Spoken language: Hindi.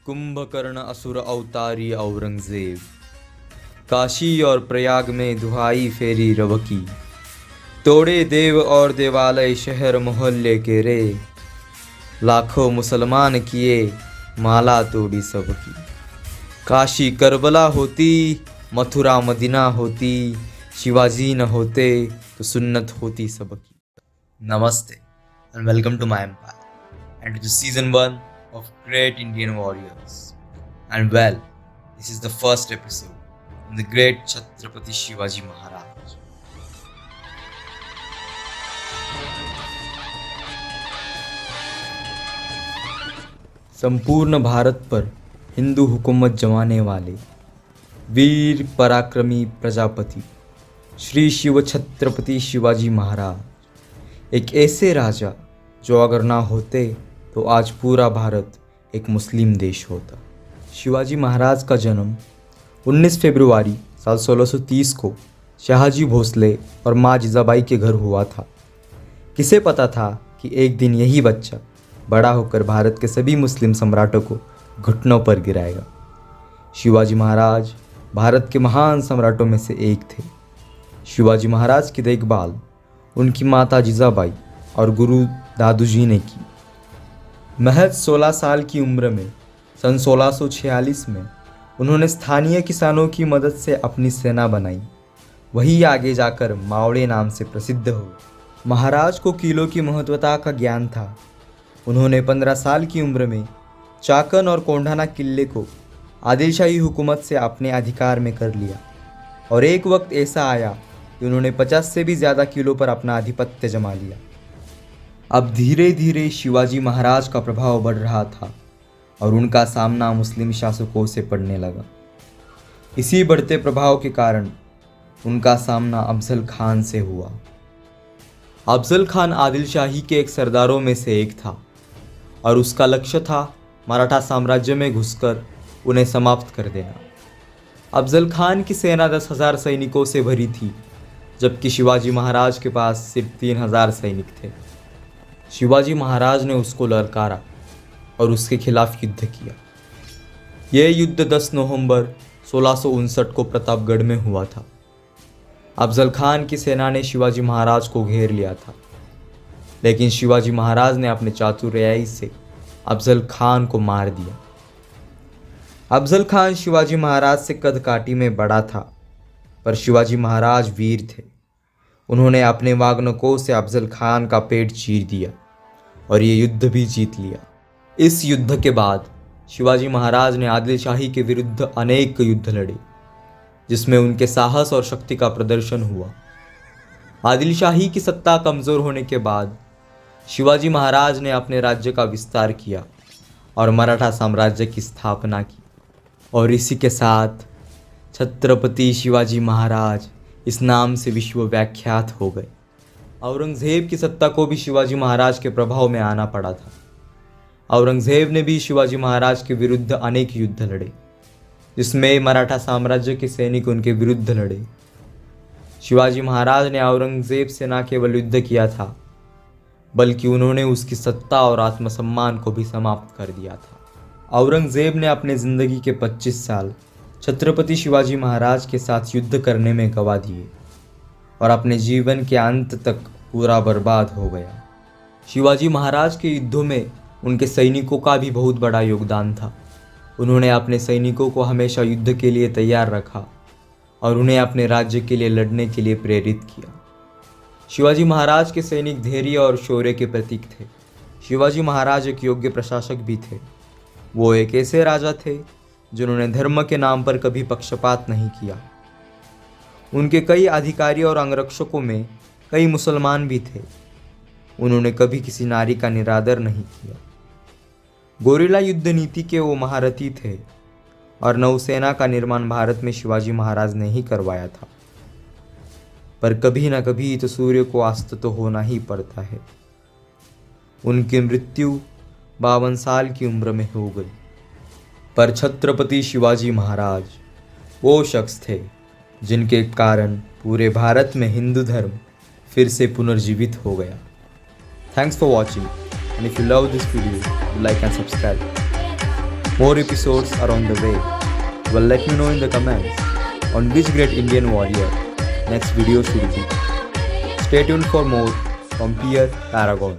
कुंभकर्ण असुर अवतारी औरंगजेब। काशी और प्रयाग में दुहाई फेरी रब की। तोड़े देव और देवालय शहर मोहल्ले के रे। लाखों मुसलमान किए माला तोड़ी सबकी। काशी करबला होती, मथुरा मदीना होती, शिवाजी न होते तो सुन्नत होती सबकी। नमस्ते and welcome to my empire and to season 1 of Great Indian Warriors. And well, this is the first episode on the great Chhatrapati Shivaji Maharaj. संपूर्ण भारत पर हिंदू हुकूमत जमाने वाले वीर पराक्रमी प्रजापति श्री शिव छत्रपति शिवाजी महाराज एक ऐसे राजा जो अगर ना होते तो आज पूरा भारत एक मुस्लिम देश होता। शिवाजी महाराज का जन्म 19 फरवरी साल 1630 को शाहजी भोसले और माँ जिजाबाई के घर हुआ था। किसे पता था कि एक दिन यही बच्चा बड़ा होकर भारत के सभी मुस्लिम सम्राटों को घुटनों पर गिराएगा। शिवाजी महाराज भारत के महान सम्राटों में से एक थे। शिवाजी महाराज की देखभाल उनकी माता जिजाबाई और गुरु दादूजी ने की। महज 16 साल की उम्र में सन 1646 में उन्होंने स्थानीय किसानों की मदद से अपनी सेना बनाई। वही आगे जाकर मावड़े नाम से प्रसिद्ध हुए। महाराज को किलों की महत्वता का ज्ञान था। उन्होंने 15 साल की उम्र में चाकन और कोंढाना किले को आदिलशाही हुकूमत से अपने अधिकार में कर लिया और एक वक्त ऐसा आया कि उन्होंने 50 से भी ज़्यादा किलों पर अपना आधिपत्य जमा लिया। अब धीरे धीरे शिवाजी महाराज का प्रभाव बढ़ रहा था और उनका सामना मुस्लिम शासकों से पड़ने लगा। इसी बढ़ते प्रभाव के कारण उनका सामना अफजल खान से हुआ। अफजल खान आदिलशाही के एक सरदारों में से एक था और उसका लक्ष्य था मराठा साम्राज्य में घुसकर उन्हें समाप्त कर देना। अफजल खान की सेना 10,000 सैनिकों से भरी थी, जबकि शिवाजी महाराज के पास सिर्फ 3,000 सैनिक थे। शिवाजी महाराज ने उसको ललकारा और उसके खिलाफ युद्ध किया। यह युद्ध 10 नवंबर 1659 को प्रतापगढ़ में हुआ था। अफजल खान की सेना ने शिवाजी महाराज को घेर लिया था, लेकिन शिवाजी महाराज ने अपने चातुर्याई से अफजल खान को मार दिया। अफजल खान शिवाजी महाराज से कद काठी में बड़ा था, पर शिवाजी महाराज वीर थे। उन्होंने अपने वाग्नकों से अफजल खान का पेट चीर दिया और ये युद्ध भी जीत लिया। इस युद्ध के बाद शिवाजी महाराज ने आदिलशाही के विरुद्ध अनेक युद्ध लड़े, जिसमें उनके साहस और शक्ति का प्रदर्शन हुआ। आदिलशाही की सत्ता कमज़ोर होने के बाद शिवाजी महाराज ने अपने राज्य का विस्तार किया और मराठा साम्राज्य की स्थापना की, और इसी के साथ छत्रपति शिवाजी महाराज इस नाम से विश्व विख्यात हो गए। औरंगजेब की सत्ता को भी शिवाजी महाराज के प्रभाव में आना पड़ा था। औरंगजेब ने भी शिवाजी महाराज के विरुद्ध अनेक युद्ध लड़े, जिसमें मराठा साम्राज्य के सैनिक उनके विरुद्ध लड़े। शिवाजी महाराज ने औरंगजेब से न केवल युद्ध किया था, बल्कि उन्होंने उसकी सत्ता और आत्मसम्मान को भी समाप्त कर दिया था। औरंगजेब ने अपने ज़िंदगी के 25 साल छत्रपति शिवाजी महाराज के साथ युद्ध करने में गंवा दिए और अपने जीवन के अंत तक पूरा बर्बाद हो गया। शिवाजी महाराज के युद्धों में उनके सैनिकों का भी बहुत बड़ा योगदान था। उन्होंने अपने सैनिकों को हमेशा युद्ध के लिए तैयार रखा और उन्हें अपने राज्य के लिए लड़ने के लिए प्रेरित किया। शिवाजी महाराज के सैनिक धैर्य और शौर्य के प्रतीक थे। शिवाजी महाराज एक योग्य प्रशासक भी थे। वो एक ऐसे राजा थे जिन्होंने धर्म के नाम पर कभी पक्षपात नहीं किया। उनके कई अधिकारी और अंगरक्षकों में कई मुसलमान भी थे। उन्होंने कभी किसी नारी का निरादर नहीं किया। गोरिल्ला युद्ध नीति के वो महारथी थे और नौसेना का निर्माण भारत में शिवाजी महाराज ने ही करवाया था। पर कभी ना कभी तो सूर्य को अस्त तो होना ही पड़ता है। उनकी मृत्यु 52 साल की उम्र में हो गई। पर छत्रपति शिवाजी महाराज वो शख्स थे जिनके कारण पूरे भारत में हिंदू धर्म फिर से पुनर्जीवित हो गया। Thanks for watching, and if you love this video, like and subscribe. More episodes are on the way. Well, let me know in the comments on which great Indian warrior next video should be. Stay tuned for more from Pier Paragon.